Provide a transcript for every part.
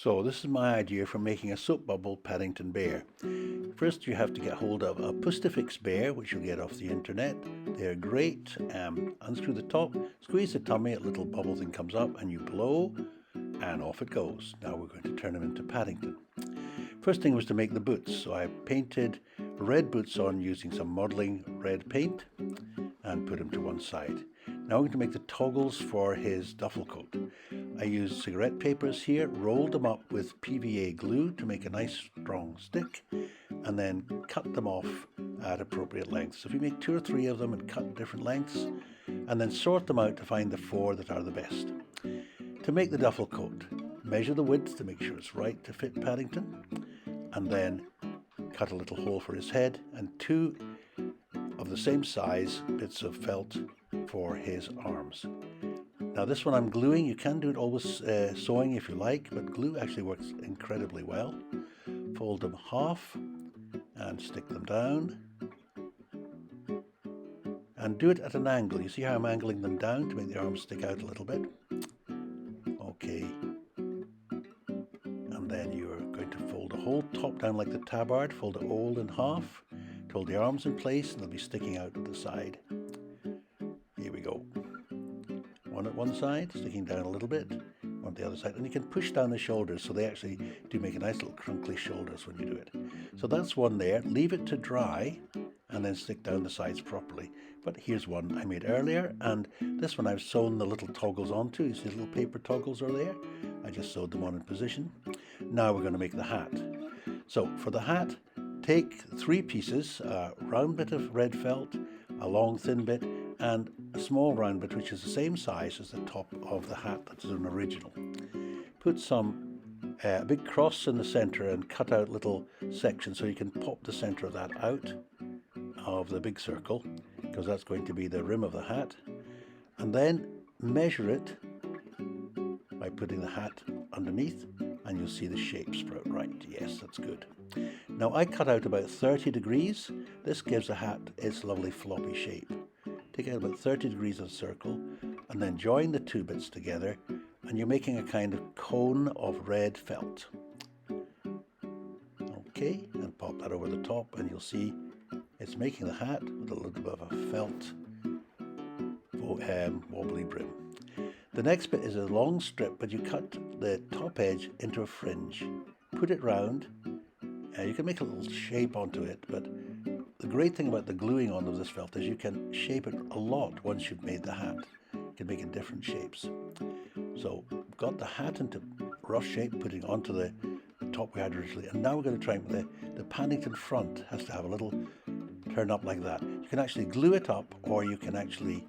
So this is my idea for making a soap bubble Paddington bear. First you have to get hold of a Pusterfix bear, which you'll get off the internet. They're great. Unscrew the top, squeeze the tummy, a little bubble thing comes up and you blow and off it goes. Now we're going to turn him into Paddington. First thing was to make the boots. So I painted red boots on using some modelling red paint and put him to one side. Now I'm going to make the toggles for his duffel coat. I used cigarette papers here, rolled them up with PVA glue to make a nice strong stick, and then cut them off at appropriate lengths. So if you make 2 or 3 of them and cut different lengths, and then sort them out to find the 4 that are the best. To make the duffel coat, measure the width to make sure it's right to fit Paddington, and then cut a little hole for his head, and 2 of the same size bits of felt for his arms. Now this one I'm gluing. You can do it always sewing if you like, but glue actually works incredibly well. Fold them half and stick them down. And do it at an angle. You see how I'm angling them down to make the arms stick out a little bit? Okay. And then you're going to fold the whole top down like the tabard, fold it all in half, to hold the arms in place, and they'll be sticking out at the side. Here we go. One at one side, sticking down a little bit, on the other side, and you can push down the shoulders so they actually do make a nice little crunkly shoulders when you do it. So that's one there. Leave it to dry and then stick down the sides properly. But here's one I made earlier, and this one I've sewn the little toggles onto. You see the little paper toggles are there? I just sewed them on in position. Now we're going to make the hat. So for the hat, take 3 pieces, a round bit of red felt, a long thin bit, and a small round bit which is the same size as the top of the hat that's an original. Put a big cross in the center and cut out little sections so you can pop the center of that out of the big circle, because that's going to be the rim of the hat. And then measure it by putting the hat underneath, and you'll see the shape sprout right. Yes, that's good. Now I cut out about 30 degrees. This gives the hat its lovely floppy shape. Take out about 30 degrees of a circle and then join the 2 bits together, and you're making a kind of cone of red felt. Okay, and pop that over the top and you'll see it's making the hat with a little bit of a felt wobbly brim. The next bit is a long strip, but you cut the top edge into a fringe. Put it round. You can make a little shape onto it, but the great thing about the gluing on of this felt is you can shape it a lot once you've made the hat. You can make it different shapes. So got the hat into rough shape, putting onto the top we had originally, and now we're going to try the Paddington front has to have a little turn up like that. You can actually glue it up, or you can actually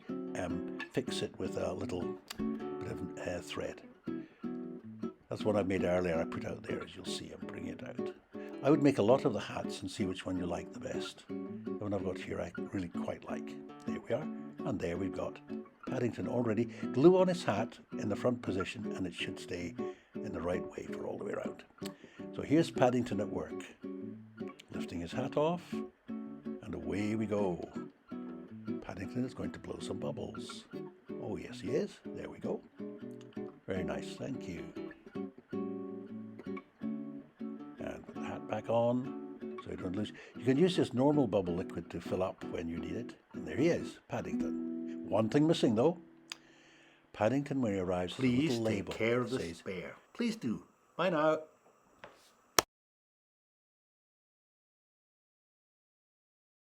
fix it with a little bit of thread. That's what I made earlier. I put out there, as you'll see. I'm bringing it out. I would make a lot of the hats and see which one you like the best. The one I've got here I really quite like. There we are. And there we've got Paddington already. Glue on his hat in the front position and it should stay in the right way for all the way around. So here's Paddington at work. Lifting his hat off, and away we go. Paddington is going to blow some bubbles. Oh yes, he is. There we go. Very nice, thank you. Back on so you don't lose. You can use this normal bubble liquid to fill up when you need it. And there he is, Paddington. One thing missing though. Paddington, when he arrives, Please has a little label. Take care of this bear. Please do. Bye now.